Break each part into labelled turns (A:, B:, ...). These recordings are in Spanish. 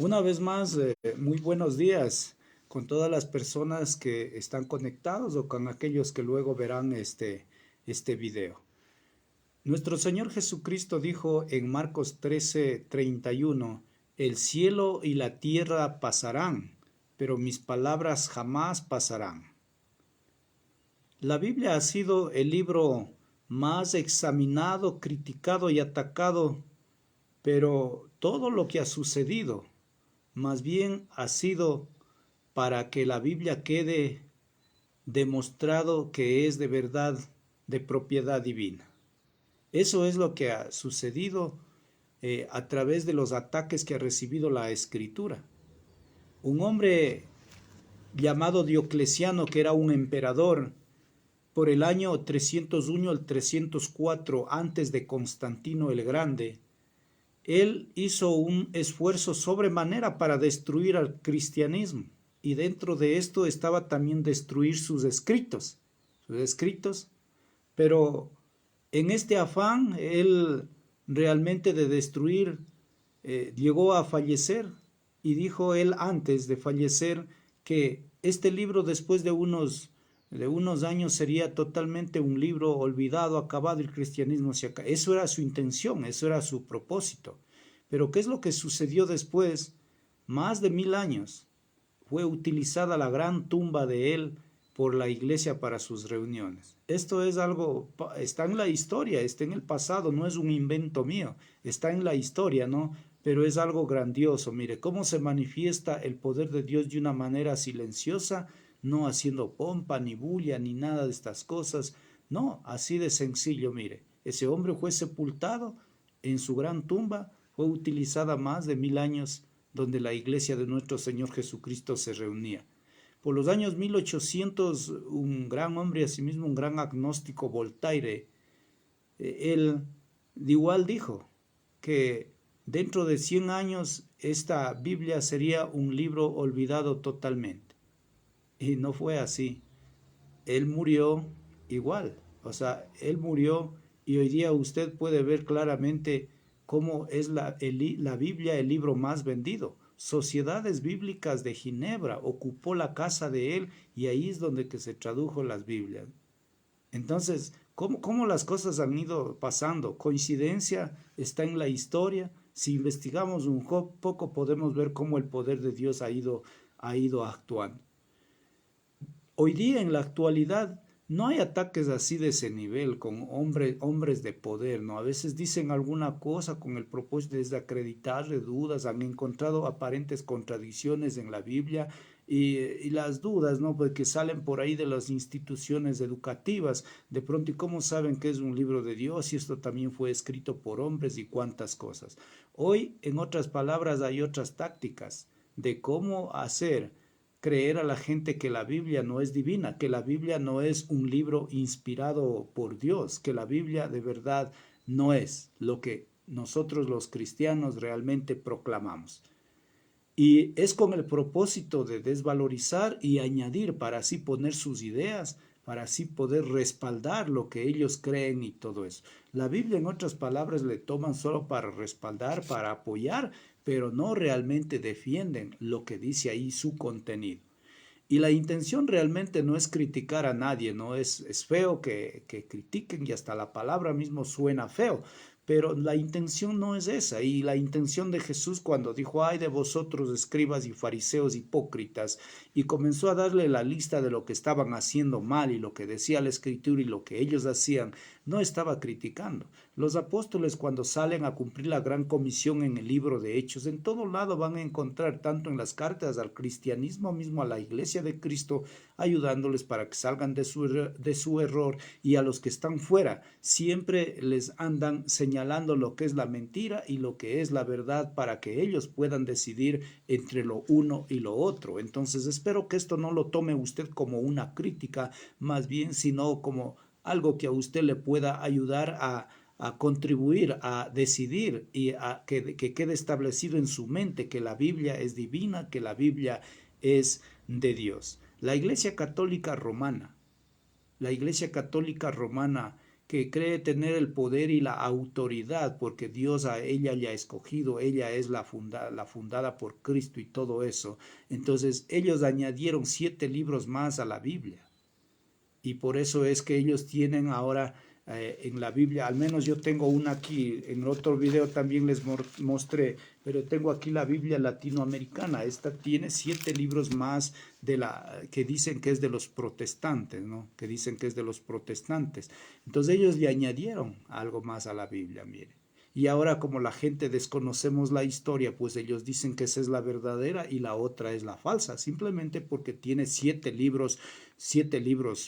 A: Una vez más, muy buenos días con todas las personas que están conectados o con aquellos que luego verán este video. Nuestro Señor Jesucristo dijo en Marcos 13:31, el cielo y la tierra pasarán, pero mis palabras jamás pasarán. La Biblia ha sido el libro más examinado, criticado y atacado, pero todo lo que ha sucedido más bien ha sido para que la Biblia quede demostrado que es de verdad de propiedad divina. Eso es lo que ha sucedido a través de los ataques que ha recibido la Escritura. Un hombre llamado Diocleciano, que era un emperador, por el año 301 al 304 antes de Constantino el Grande, él hizo un esfuerzo sobremanera para destruir al cristianismo, y dentro de esto estaba también destruir sus escritos, pero en este afán él realmente de destruir llegó a fallecer, y dijo él antes de fallecer que este libro después de unos años sería totalmente un libro olvidado, acabado, el cristianismo se acaba. Eso era su intención, eso era su propósito. Pero ¿qué es lo que sucedió después? Más de 1000 años fue utilizada la gran tumba de él por la iglesia para sus reuniones. Esto es algo, está en la historia, está en el pasado, no es un invento mío, está en la historia, ¿no? Pero es algo grandioso. Mire cómo se manifiesta el poder de Dios de una manera silenciosa, no haciendo pompa, ni bulla, ni nada de estas cosas. No, así de sencillo, mire. Ese hombre fue sepultado en su gran tumba, fue utilizada más de 1000 años, donde la iglesia de nuestro Señor Jesucristo se reunía. Por los años 1800, un gran hombre, asimismo un gran agnóstico, Voltaire, él igual dijo que dentro de 100 años esta Biblia sería un libro olvidado totalmente. Y no fue así. Él murió igual. O sea, él murió, y hoy día usted puede ver claramente cómo es la Biblia el libro más vendido. Sociedades Bíblicas de Ginebra ocupó la casa de él, y ahí es donde que se tradujo las Biblias. Entonces, ¿cómo las cosas han ido pasando? ¿Coincidencia? ¿Está en la historia? Si investigamos un poco, podemos ver cómo el poder de Dios ha ido actuando. Hoy día, en la actualidad, no hay ataques así de ese nivel con hombres de poder, ¿no? A veces dicen alguna cosa con el propósito de desacreditar dudas, han encontrado aparentes contradicciones en la Biblia, y las dudas, ¿no? Porque salen por ahí de las instituciones educativas, de pronto, ¿y cómo saben que es un libro de Dios y esto también fue escrito por hombres y cuántas cosas? Hoy, en otras palabras, hay otras tácticas de cómo hacer creer a la gente que la Biblia no es divina, que la Biblia no es un libro inspirado por Dios, que la Biblia de verdad no es lo que nosotros los cristianos realmente proclamamos. Y es con el propósito de desvalorizar y añadir para así poner sus ideas, para así poder respaldar lo que ellos creen y todo eso. La Biblia, en otras palabras, le toman solo para respaldar, para apoyar, pero no realmente defienden lo que dice ahí su contenido. Y la intención realmente no es criticar a nadie, no es feo que critiquen, y hasta la palabra mismo suena feo, pero la intención no es esa. Y la intención de Jesús cuando dijo, ay de vosotros escribas y fariseos hipócritas, y comenzó a darle la lista de lo que estaban haciendo mal y lo que decía la escritura y lo que ellos hacían, no estaba criticando. Los apóstoles, cuando salen a cumplir la gran comisión en el libro de Hechos, en todo lado van a encontrar, tanto en las cartas al cristianismo mismo, a la iglesia de Cristo, ayudándoles para que salgan de su error, y a los que están fuera siempre les andan señalando lo que es la mentira y lo que es la verdad, para que ellos puedan decidir entre lo uno y lo otro. Entonces espero que esto no lo tome usted como una crítica, más bien, sino como algo que a usted le pueda ayudar a contribuir, a decidir, y a que quede establecido en su mente que la Biblia es divina, que la Biblia es de Dios. La Iglesia Católica Romana que cree tener el poder y la autoridad porque Dios a ella le ha escogido, ella es la fundada por Cristo y todo eso. Entonces ellos añadieron 7 libros más a la Biblia. Y por eso es que ellos tienen ahora en la Biblia, al menos yo tengo una aquí, en otro video también les mostré, pero tengo aquí la Biblia latinoamericana. Esta tiene 7 libros más que dicen que es de los protestantes, ¿no? Que dicen que es de los protestantes. Entonces ellos le añadieron algo más a la Biblia, mire. Y ahora como la gente desconocemos la historia, pues ellos dicen que esa es la verdadera y la otra es la falsa, simplemente porque tiene 7 libros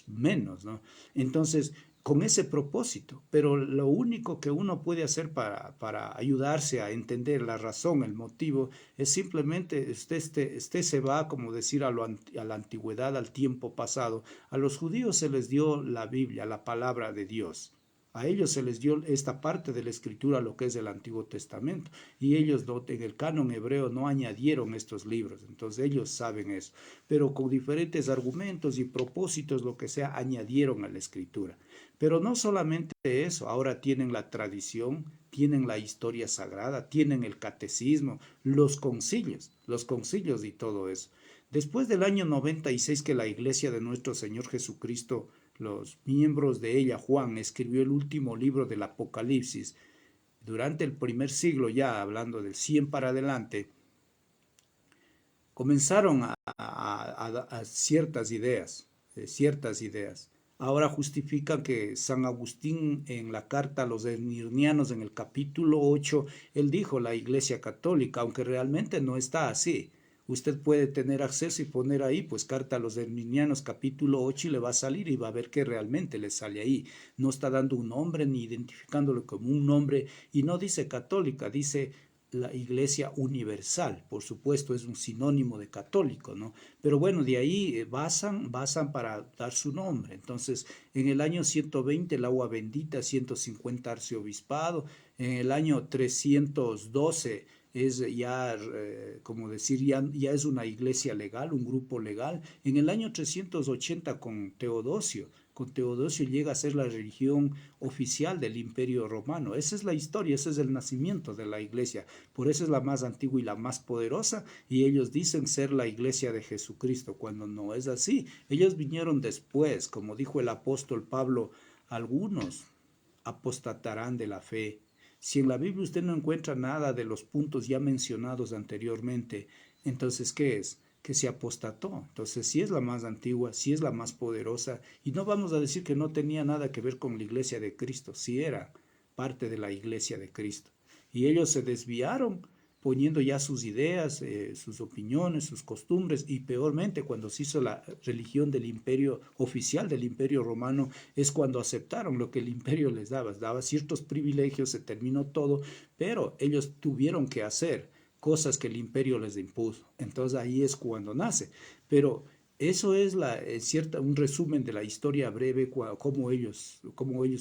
A: menos, ¿no? Entonces, con ese propósito, pero lo único que uno puede hacer para ayudarse a entender la razón, el motivo, es simplemente, usted se va, como decir, a la antigüedad, al tiempo pasado. A los judíos se les dio la Biblia, la palabra de Dios. A ellos se les dio esta parte de la escritura, lo que es el Antiguo Testamento, y ellos en el canon hebreo no añadieron estos libros, entonces ellos saben eso, pero con diferentes argumentos y propósitos, lo que sea, añadieron a la escritura. Pero no solamente eso, ahora tienen la tradición, tienen la historia sagrada, tienen el catecismo, los concilios y todo eso. Después del año 96 que la iglesia de nuestro Señor Jesucristo, los miembros de ella, Juan, escribió el último libro del Apocalipsis, durante el primer siglo, ya hablando del 100 para adelante, comenzaron a ciertas ideas. Ahora justifican que San Agustín en la carta a los esmirnianos en el capítulo 8, él dijo la Iglesia Católica, aunque realmente no está así. Usted puede tener acceso y poner ahí, pues, carta a los esmirnianos capítulo 8 y le va a salir y va a ver que realmente le sale ahí. No está dando un nombre ni identificándolo como un nombre y no dice católica, dice la Iglesia Universal. Por supuesto, es un sinónimo de católico, ¿no? Pero bueno, de ahí basan para dar su nombre. Entonces, en el año 120 el agua bendita, 150 arciobispado, en el año 312 es ya, como decir, ya es una iglesia legal, un grupo legal. En el año 380 con Teodosio llega a ser la religión oficial del Imperio Romano. Esa es la historia, ese es el nacimiento de la iglesia. Por eso es la más antigua y la más poderosa, y ellos dicen ser la iglesia de Jesucristo, cuando no es así. Ellos vinieron después, como dijo el apóstol Pablo, algunos apostatarán de la fe. Si en la Biblia usted no encuentra nada de los puntos ya mencionados anteriormente, entonces, ¿qué es? Que se apostató. Entonces, sí es la más antigua, sí es la más poderosa, y no vamos a decir que no tenía nada que ver con la iglesia de Cristo, sí era parte de la iglesia de Cristo. Y ellos se desviaron poniendo ya sus ideas, sus opiniones, sus costumbres, y peormente cuando se hizo la religión del imperio oficial del imperio romano, es cuando aceptaron lo que el imperio les daba ciertos privilegios, se terminó todo, pero ellos tuvieron que hacer cosas que el imperio les impuso. Entonces ahí es cuando nace. Pero eso es un resumen de la historia breve, cómo ellos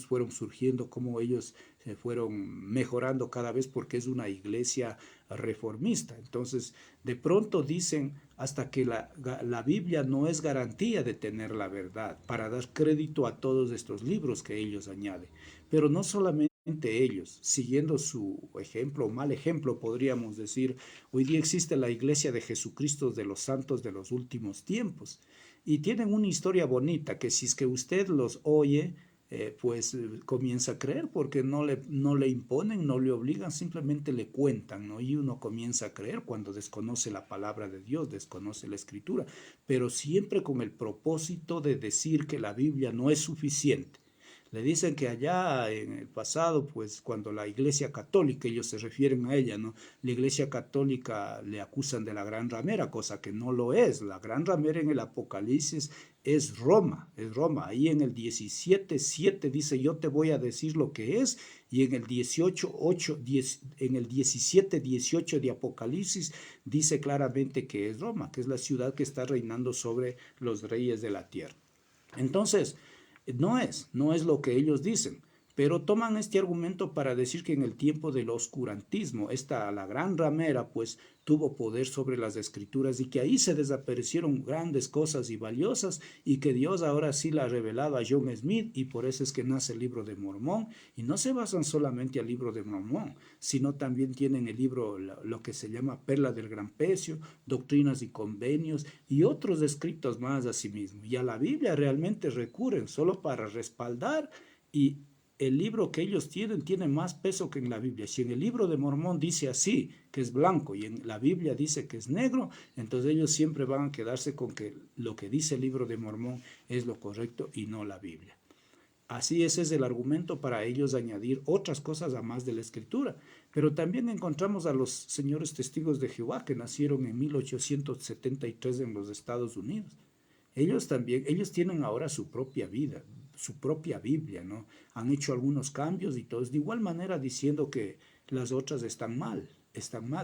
A: fueron surgiendo, cómo ellos se fueron mejorando cada vez, porque es una iglesia reformista. Entonces, de pronto dicen hasta que la Biblia no es garantía de tener la verdad, para dar crédito a todos estos libros que ellos añaden. Pero no solamente ellos, siguiendo su ejemplo, mal ejemplo, podríamos decir, hoy día existe la Iglesia de Jesucristo de los Santos de los Últimos Tiempos, y tienen una historia bonita que si es que usted los oye, pues comienza a creer, porque no le imponen, no le obligan, simplemente le cuentan, ¿no? Y uno comienza a creer cuando desconoce la palabra de Dios, desconoce la escritura, pero siempre con el propósito de decir que la Biblia no es suficiente. Le dicen que allá en el pasado, pues cuando la Iglesia Católica, ellos se refieren a ella, ¿no? La Iglesia Católica le acusan de la gran ramera, cosa que no lo es. La gran ramera en el Apocalipsis es Roma, es Roma. Ahí en el 17:7 dice, yo te voy a decir lo que es, y en el 17:18 de Apocalipsis dice claramente que es Roma, que es la ciudad que está reinando sobre los reyes de la tierra. Entonces, no es lo que ellos dicen, Pero toman este argumento para decir que en el tiempo del oscurantismo, la gran ramera, pues tuvo poder sobre las escrituras y que ahí se desaparecieron grandes cosas y valiosas y que Dios ahora sí la ha revelado a John Smith y por eso es que nace el libro de Mormón. Y no se basan solamente al libro de Mormón, sino también tienen el libro, lo que se llama Perla del Gran Precio, Doctrinas y Convenios y otros escritos más a sí mismo. Y a la Biblia realmente recurren solo para respaldar, y el libro que ellos tienen tiene más peso que en la Biblia. Si en el libro de Mormón dice así, que es blanco, y en la Biblia dice que es negro, entonces ellos siempre van a quedarse con que lo que dice el libro de Mormón es lo correcto y no la Biblia. Así ese es el argumento para ellos añadir otras cosas a más de la Escritura. Pero también encontramos a los señores testigos de Jehová que nacieron en 1873 en los Estados Unidos. Ellos tienen ahora su propia vida, su propia Biblia, ¿no? Han hecho algunos cambios y todos, de igual manera diciendo que las otras están mal,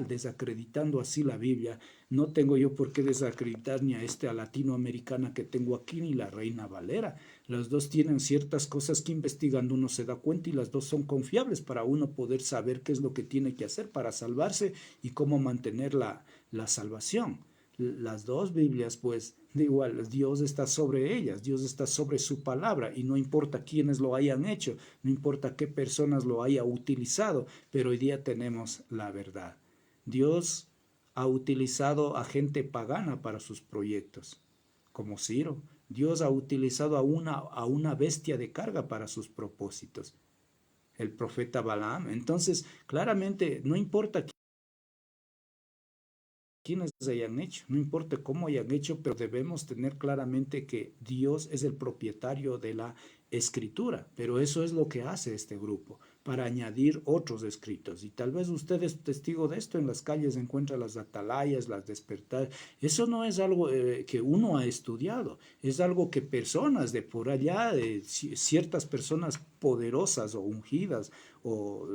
A: desacreditando así la Biblia. No tengo yo por qué desacreditar ni a esta latinoamericana que tengo aquí, ni la Reina Valera. Las dos tienen ciertas cosas que investigando uno se da cuenta y las dos son confiables para uno poder saber qué es lo que tiene que hacer para salvarse y cómo mantener la salvación. Las dos Biblias, pues, de igual, Dios está sobre ellas, Dios está sobre su palabra y no importa quiénes lo hayan hecho, no importa qué personas lo hayan utilizado, pero hoy día tenemos la verdad. Dios ha utilizado a gente pagana para sus proyectos, como Ciro. Dios ha utilizado a una bestia de carga para sus propósitos, el profeta Balaam. Entonces, claramente, no importa quienes hayan hecho, no importa cómo hayan hecho, pero debemos tener claramente que Dios es el propietario de la escritura, pero eso es lo que hace este grupo, para añadir otros escritos. Y tal vez usted es testigo de esto, en las calles encuentra las atalayas, las despertares. Eso no es algo que uno ha estudiado, es algo que personas de por allá, ciertas personas poderosas o ungidas o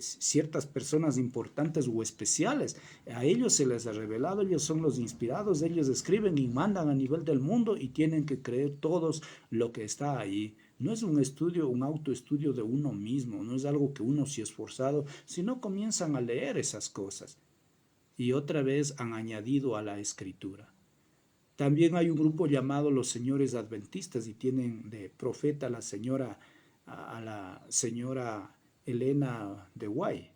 A: ciertas personas importantes o especiales, a ellos se les ha revelado, ellos son los inspirados, ellos escriben y mandan a nivel del mundo y tienen que creer todos lo que está ahí. No es un estudio, un autoestudio de uno mismo, no es algo que uno se ha esforzado, sino comienzan a leer esas cosas y otra vez han añadido a la escritura. También hay un grupo llamado los señores adventistas y tienen de profeta a la señora Elena de White.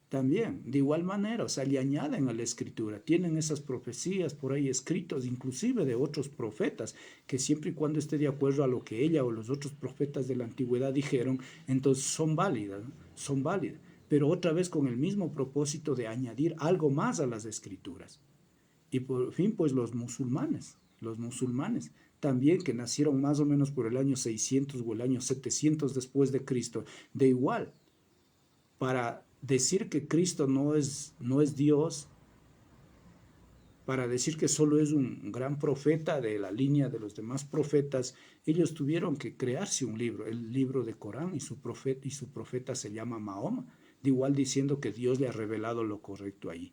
A: También, de igual manera, o sea, le añaden a la escritura, tienen esas profecías por ahí escritos, inclusive de otros profetas, que siempre y cuando esté de acuerdo a lo que ella o los otros profetas de la antigüedad dijeron, entonces son válidas, son válidas, pero otra vez con el mismo propósito de añadir algo más a las escrituras. Y por fin, pues los musulmanes también, que nacieron más o menos por el año 600 o el año 700 después de Cristo, de igual, para decir que Cristo no es Dios, para decir que solo es un gran profeta de la línea de los demás profetas, ellos tuvieron que crearse un libro, el libro de Corán, y su profeta se llama Mahoma, de igual diciendo que Dios le ha revelado lo correcto ahí.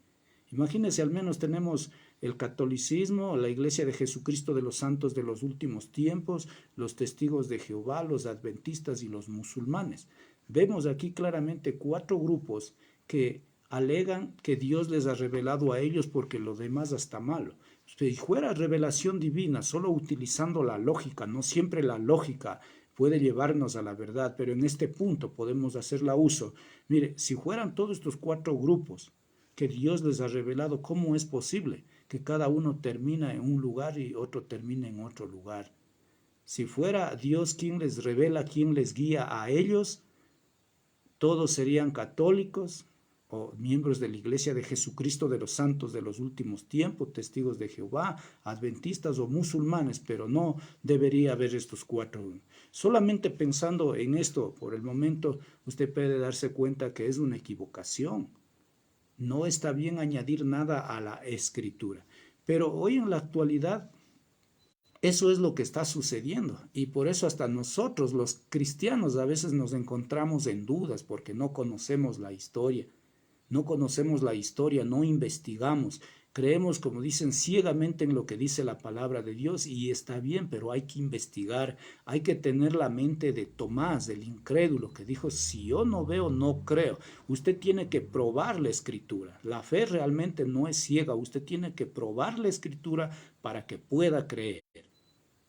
A: Imagínense, al menos tenemos el catolicismo, la Iglesia de Jesucristo de los Santos de los Últimos Tiempos, los testigos de Jehová, los adventistas y los musulmanes. Vemos aquí claramente 4 grupos que alegan que Dios les ha revelado a ellos porque lo demás está malo. Si fuera revelación divina, solo utilizando la lógica, no siempre la lógica puede llevarnos a la verdad, pero en este punto podemos hacerla uso. Mire, si fueran todos estos 4 grupos que Dios les ha revelado, ¿cómo es posible que cada uno termina en un lugar y otro termina en otro lugar? Si fuera Dios quien les revela, quien les guía a ellos, todos serían católicos o miembros de la Iglesia de Jesucristo de los Santos de los Últimos Tiempos, testigos de Jehová, adventistas o musulmanes, pero no debería haber estos 4. Solamente pensando en esto por el momento, usted puede darse cuenta que es una equivocación. No está bien añadir nada a la escritura. Pero hoy en la actualidad, eso es lo que está sucediendo. Y por eso hasta nosotros, los cristianos, a veces nos encontramos en dudas porque no conocemos la historia. No conocemos la historia, no investigamos. Creemos, como dicen, ciegamente en lo que dice la palabra de Dios y está bien, pero hay que investigar, hay que tener la mente de Tomás, del incrédulo, que dijo, si yo no veo, no creo. Usted tiene que probar la escritura. La fe realmente no es ciega, usted tiene que probar la escritura para que pueda creer.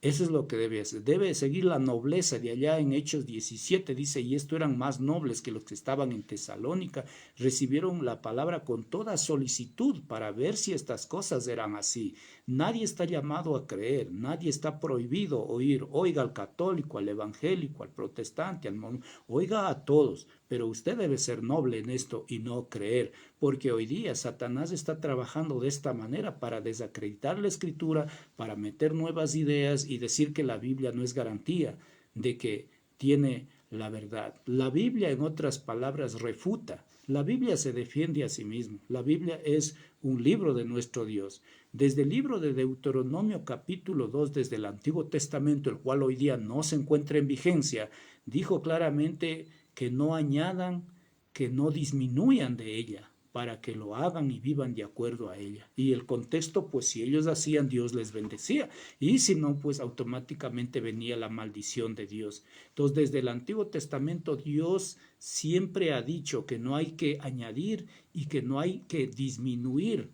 A: Eso es lo que debe hacer. Debe seguir la nobleza de allá en Hechos 17, dice, y esto eran más nobles que los que estaban en Tesalónica. Recibieron la palabra con toda solicitud para ver si estas cosas eran así. Nadie está llamado a creer, nadie está prohibido oír. Oiga al católico, al evangélico, al protestante, al mormón, oiga a todos. Pero usted debe ser noble en esto y no creer, porque hoy día Satanás está trabajando de esta manera para desacreditar la escritura, para meter nuevas ideas y decir que la Biblia no es garantía de que tiene la verdad. La Biblia, en otras palabras, refuta. La Biblia se defiende a sí misma. La Biblia es un libro de nuestro Dios. Desde el libro de Deuteronomio capítulo 2, desde el Antiguo Testamento, el cual hoy día no se encuentra en vigencia, dijo claramente que no añadan, que no disminuyan de ella, para que lo hagan y vivan de acuerdo a ella. Y el contexto, pues si ellos hacían, Dios les bendecía, y si no, pues automáticamente venía la maldición de Dios. Entonces, desde el Antiguo Testamento, Dios siempre ha dicho que no hay que añadir y que no hay que disminuir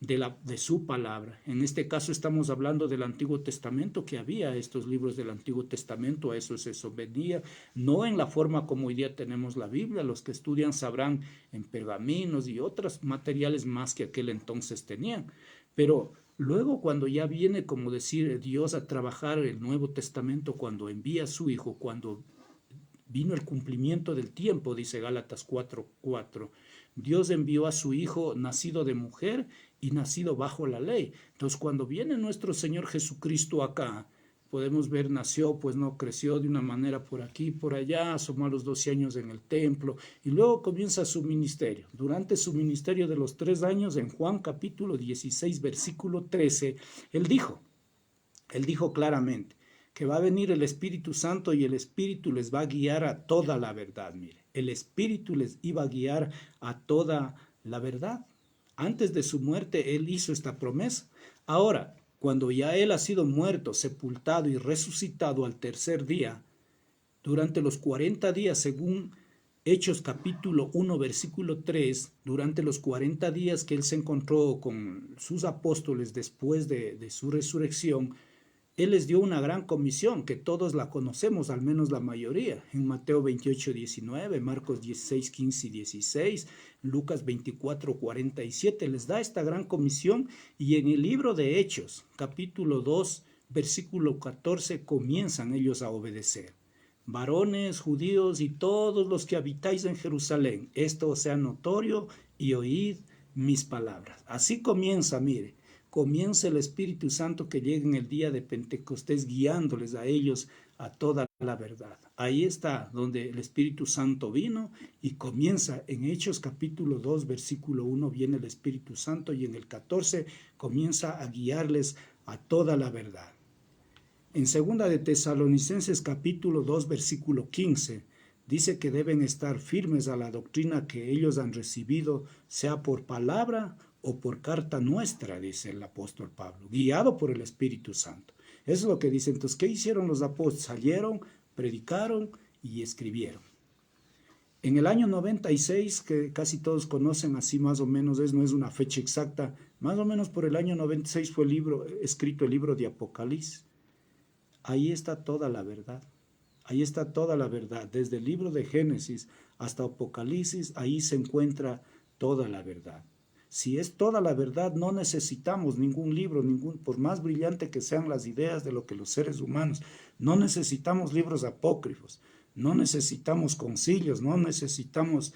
A: de su palabra. En este caso estamos hablando del Antiguo Testamento, que había estos libros del Antiguo Testamento, a eso se sometía, no en la forma como hoy día tenemos la Biblia. Los que estudian sabrán en pergaminos y otros materiales más que aquel entonces tenían. Pero luego, cuando ya viene, como decir, Dios a trabajar el Nuevo Testamento, cuando envía a su Hijo, cuando vino el cumplimiento del tiempo, dice Gálatas 4:4. Dios envió a su Hijo nacido de mujer y nacido bajo la ley. Entonces, cuando viene nuestro Señor Jesucristo acá, podemos ver, nació, pues no creció de una manera por aquí, por allá, asomó a los 12 años en el templo y luego comienza su ministerio. Durante su ministerio de los 3 años, en Juan capítulo 16, versículo 13, él dijo claramente que va a venir el Espíritu Santo y el Espíritu les va a guiar a toda la verdad. Mire, el Espíritu les iba a guiar a toda la verdad. Antes de su muerte, Él hizo esta promesa. Ahora, cuando ya Él ha sido muerto, sepultado y resucitado al tercer día, durante los 40 días, según Hechos capítulo 1, versículo 3, durante los 40 días que Él se encontró con sus apóstoles después de su resurrección, Él les dio una gran comisión que todos la conocemos, al menos la mayoría, en Mateo 28:19, Marcos 16:15 y 16, Lucas 24:47, les da esta gran comisión y en el libro de Hechos, capítulo 2, versículo 14, comienzan ellos a obedecer. Varones, judíos y todos los que habitáis en Jerusalén, esto sea notorio y oíd mis palabras. Así comienza, mire. Comienza el Espíritu Santo que llega en el día de Pentecostés guiándoles a ellos a toda la verdad. Ahí está donde el Espíritu Santo vino y comienza en Hechos capítulo 2 versículo 1 viene el Espíritu Santo y en el 14 comienza a guiarles a toda la verdad. En segunda de Tesalonicenses capítulo 2 versículo 15 dice que deben estar firmes a la doctrina que ellos han recibido, sea por palabra o por carta nuestra, dice el apóstol Pablo, guiado por el Espíritu Santo. Eso es lo que dice. Entonces, ¿qué hicieron los apóstoles? Salieron, predicaron y escribieron. En el año 96, que casi todos conocen así más o menos, no es una fecha exacta, más o menos por el año 96 fue escrito el libro de Apocalipsis. Ahí está toda la verdad. Ahí está toda la verdad. Desde el libro de Génesis hasta Apocalipsis, ahí se encuentra toda la verdad. Si es toda la verdad, no necesitamos ningún libro, por más brillante que sean las ideas de lo que los seres humanos, no necesitamos libros apócrifos, no necesitamos concilios, no necesitamos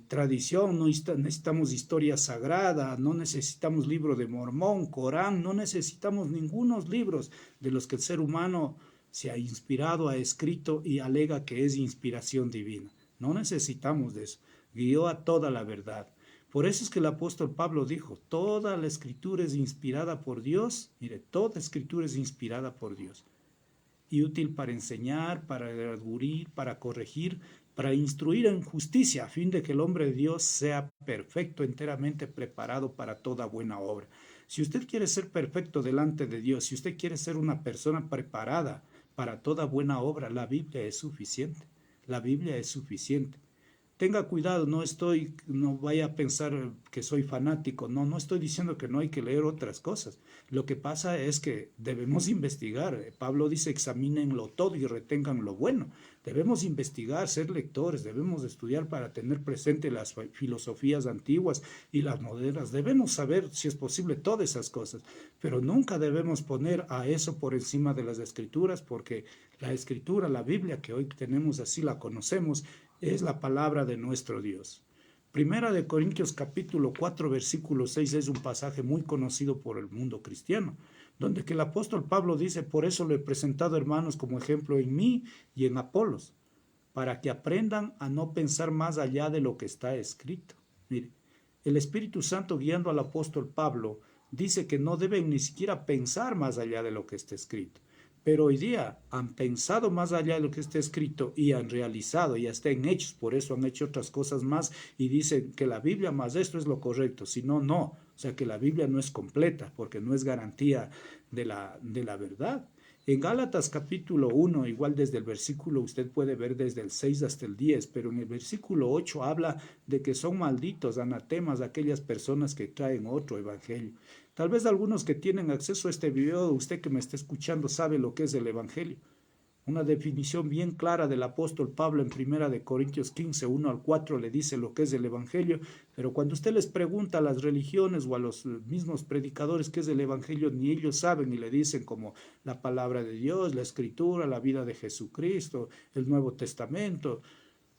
A: tradición, no necesitamos historia sagrada, no necesitamos libro de Mormón, Corán, no necesitamos ningunos libros de los que el ser humano se ha inspirado, ha escrito y alega que es inspiración divina. No necesitamos de eso. Guió a toda la verdad. Por eso es que el apóstol Pablo dijo, toda la escritura es inspirada por Dios. Mire, toda escritura es inspirada por Dios. Y útil para enseñar, para adjurir, para corregir, para instruir en justicia, a fin de que el hombre de Dios sea perfecto, enteramente preparado para toda buena obra. Si usted quiere ser perfecto delante de Dios, si usted quiere ser una persona preparada para toda buena obra, la Biblia es suficiente. La Biblia es suficiente. Tenga cuidado, no vaya a pensar que soy fanático, no estoy diciendo que no hay que leer otras cosas. Lo que pasa es que debemos investigar. Pablo dice, examínenlo todo y retengan lo bueno. Debemos investigar, ser lectores, debemos estudiar para tener presente las filosofías antiguas y las modernas. Debemos saber, si es posible, todas esas cosas, pero nunca debemos poner a eso por encima de las escrituras, porque la escritura, la Biblia que hoy tenemos así la conocemos, es la palabra de nuestro Dios. Primera de Corintios capítulo 4 versículo 6 es un pasaje muy conocido por el mundo cristiano, donde que el apóstol Pablo dice, por eso lo he presentado, hermanos, como ejemplo en mí y en Apolos, para que aprendan a no pensar más allá de lo que está escrito. Mire, el Espíritu Santo guiando al apóstol Pablo dice que no deben ni siquiera pensar más allá de lo que está escrito. Pero hoy día han pensado más allá de lo que está escrito y han realizado y hasta en hechos, por eso han hecho otras cosas más y dicen que la Biblia más esto es lo correcto, si no, no. O sea que la Biblia no es completa porque no es garantía de la verdad. En Gálatas capítulo 1, igual desde el versículo, usted puede ver desde el 6 hasta el 10, pero en el versículo 8 habla de que son malditos, anatemas, aquellas personas que traen otro evangelio. Tal vez algunos que tienen acceso a este video, usted que me está escuchando, sabe lo que es el evangelio. Una definición bien clara del apóstol Pablo en Primera de Corintios 15, 1 al 4 le dice lo que es el evangelio, pero cuando usted les pregunta a las religiones o a los mismos predicadores qué es el evangelio, ni ellos saben y le dicen como la palabra de Dios, la escritura, la vida de Jesucristo, el Nuevo Testamento.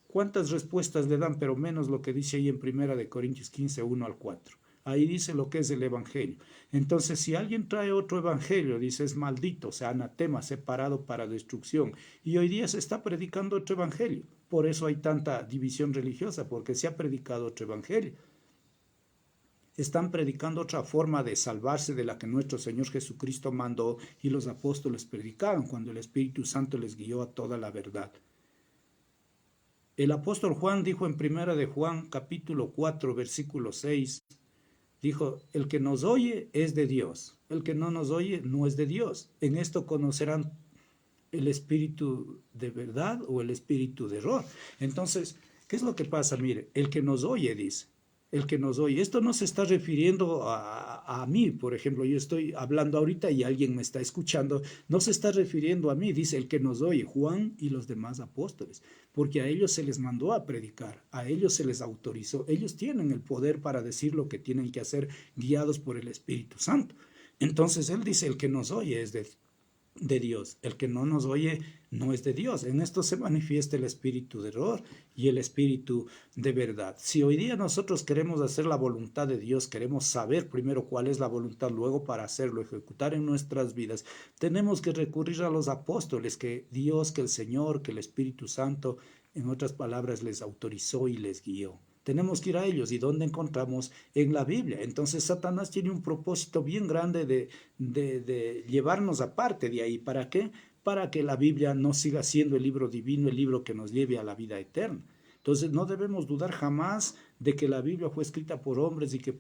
A: ¿Cuántas respuestas le dan? Pero menos lo que dice ahí en Primera de Corintios 15, 1 al 4. Ahí dice lo que es el evangelio. Entonces, si alguien trae otro evangelio, dice es maldito, o sea, anatema, separado para destrucción. Y hoy día se está predicando otro evangelio. Por eso hay tanta división religiosa, porque se ha predicado otro evangelio. Están predicando otra forma de salvarse de la que nuestro Señor Jesucristo mandó y los apóstoles predicaron cuando el Espíritu Santo les guió a toda la verdad. El apóstol Juan dijo en Primera de Juan, capítulo 4, versículo 6, dijo, el que nos oye es de Dios, el que no nos oye no es de Dios. En esto conocerán el espíritu de verdad o el espíritu de error. Entonces, ¿qué es lo que pasa? Mire, el que nos oye, dice, el que nos oye. Esto no se está refiriendo a mí, por ejemplo, yo estoy hablando ahorita y alguien me está escuchando, no se está refiriendo a mí, dice el que nos oye, Juan y los demás apóstoles, porque a ellos se les mandó a predicar, a ellos se les autorizó, ellos tienen el poder para decir lo que tienen que hacer, guiados por el Espíritu Santo. Entonces él dice, el que nos oye es de Dios, el que no nos oye no es de Dios. En esto se manifiesta el espíritu de error y el espíritu de verdad. Si hoy día nosotros queremos hacer la voluntad de Dios, queremos saber primero cuál es la voluntad, luego para hacerlo, ejecutar en nuestras vidas, tenemos que recurrir a los apóstoles, que Dios, que el Señor, que el Espíritu Santo, en otras palabras, les autorizó y les guió. Tenemos que ir a ellos. ¿Y dónde encontramos? En la Biblia. Entonces Satanás tiene un propósito bien grande de llevarnos aparte de ahí. ¿Para qué? Para que la Biblia no siga siendo el libro divino, el libro que nos lleve a la vida eterna. Entonces no debemos dudar jamás de que la Biblia fue escrita por hombres y que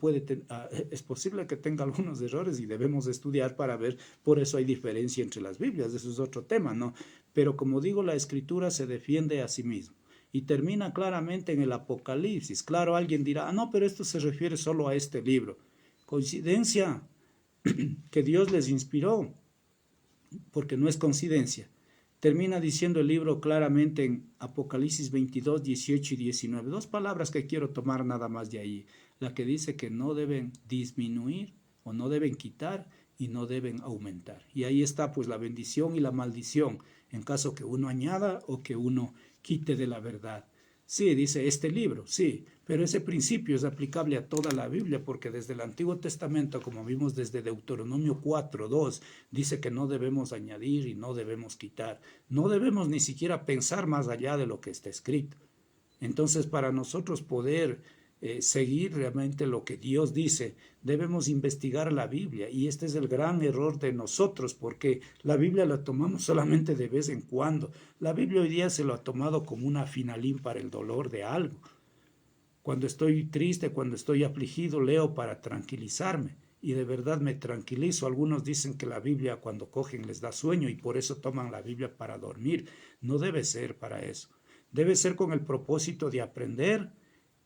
A: es posible que tenga algunos errores y debemos estudiar para ver. Por eso hay diferencia entre las Biblias. Eso es otro tema, ¿no? Pero como digo, la Escritura se defiende a sí misma. Y termina claramente en el Apocalipsis. Claro, alguien dirá, no, pero esto se refiere solo a este libro. Coincidencia que Dios les inspiró, porque no es coincidencia. Termina diciendo el libro claramente en Apocalipsis 22, 18 y 19. Dos palabras que quiero tomar nada más de ahí. La que dice que no deben disminuir o no deben quitar y no deben aumentar. Y ahí está pues la bendición y la maldición en caso que uno añada o que uno quite de la verdad. Sí, dice este libro, sí, pero ese principio es aplicable a toda la Biblia, porque desde el Antiguo Testamento, como vimos desde Deuteronomio 4:2, dice que no debemos añadir y no debemos quitar, no debemos ni siquiera pensar más allá de lo que está escrito. Entonces, para nosotros poder seguir realmente lo que Dios dice. Debemos investigar la Biblia, y este es el gran error de nosotros, porque la Biblia la tomamos solamente de vez en cuando. La Biblia hoy día se lo ha tomado como una finalín para el dolor de algo. Cuando estoy triste, cuando estoy afligido, leo para tranquilizarme, y de verdad me tranquilizo. Algunos dicen que la Biblia cuando cogen les da sueño y por eso toman la Biblia para dormir. No debe ser para eso. Debe ser con el propósito de aprender,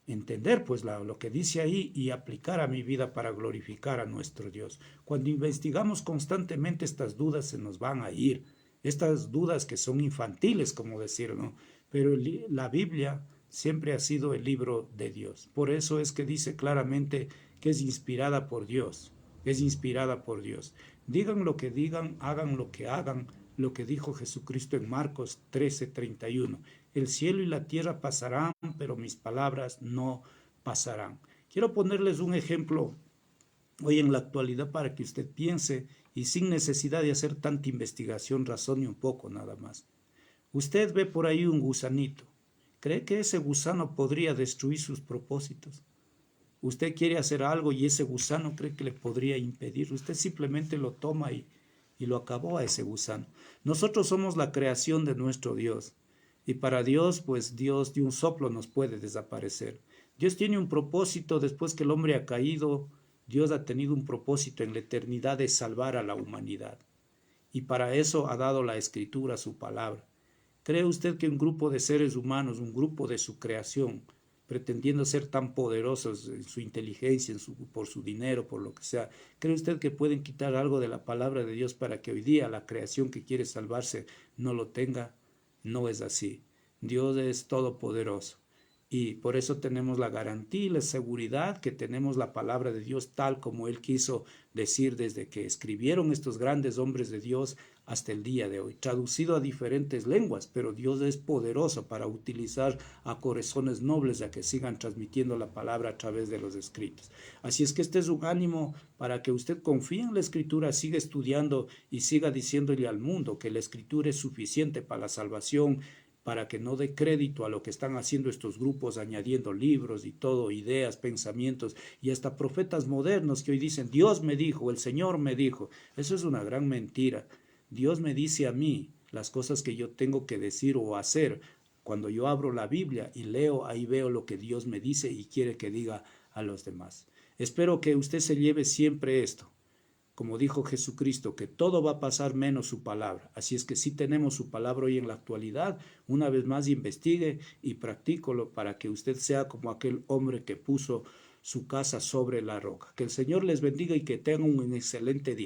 A: entender pues lo que dice ahí y aplicar a mi vida para glorificar a nuestro Dios. Cuando investigamos constantemente, estas dudas se nos van a ir. Estas dudas que son infantiles, como decir, ¿no? Pero la Biblia siempre ha sido el libro de Dios. Por eso es que dice claramente que es inspirada por Dios. Es inspirada por Dios. Digan lo que digan, hagan lo que hagan, lo que dijo Jesucristo en Marcos 13:31. El cielo y la tierra pasarán, pero mis palabras no pasarán. Quiero ponerles un ejemplo hoy en la actualidad para que usted piense y sin necesidad de hacer tanta investigación, razone un poco nada más. Usted ve por ahí un gusanito. ¿Cree que ese gusano podría destruir sus propósitos? Usted quiere hacer algo y ese gusano cree que le podría impedir. Usted simplemente lo toma y lo acabó a ese gusano. Nosotros somos la creación de nuestro Dios. Y para Dios, pues Dios de un soplo nos puede desaparecer. Dios tiene un propósito después que el hombre ha caído. Dios ha tenido un propósito en la eternidad de salvar a la humanidad. Y para eso ha dado la Escritura, su palabra. ¿Cree usted que un grupo de seres humanos, un grupo de su creación, pretendiendo ser tan poderosos en su inteligencia, por su dinero, por lo que sea, cree usted que pueden quitar algo de la palabra de Dios para que hoy día la creación que quiere salvarse no lo tenga? No es así. Dios es todopoderoso. Y por eso tenemos la garantía y la seguridad que tenemos la palabra de Dios tal como Él quiso decir desde que escribieron estos grandes hombres de Dios hasta el día de hoy, traducido a diferentes lenguas, pero Dios es poderoso para utilizar a corazones nobles a que sigan transmitiendo la palabra a través de los escritos. Así es que este es un ánimo para que usted confíe en la Escritura, siga estudiando y siga diciéndole al mundo que la Escritura es suficiente para la salvación, para que no dé crédito a lo que están haciendo estos grupos, añadiendo libros y todo, ideas, pensamientos, y hasta profetas modernos que hoy dicen, Dios me dijo, el Señor me dijo. Eso es una gran mentira. Dios me dice a mí las cosas que yo tengo que decir o hacer. Cuando yo abro la Biblia y leo, ahí veo lo que Dios me dice y quiere que diga a los demás. Espero que usted se lleve siempre esto. Como dijo Jesucristo, que todo va a pasar menos su palabra. Así es que si tenemos su palabra hoy en la actualidad, una vez más investigue y practícolo para que usted sea como aquel hombre que puso su casa sobre la roca. Que el Señor les bendiga y que tengan un excelente día.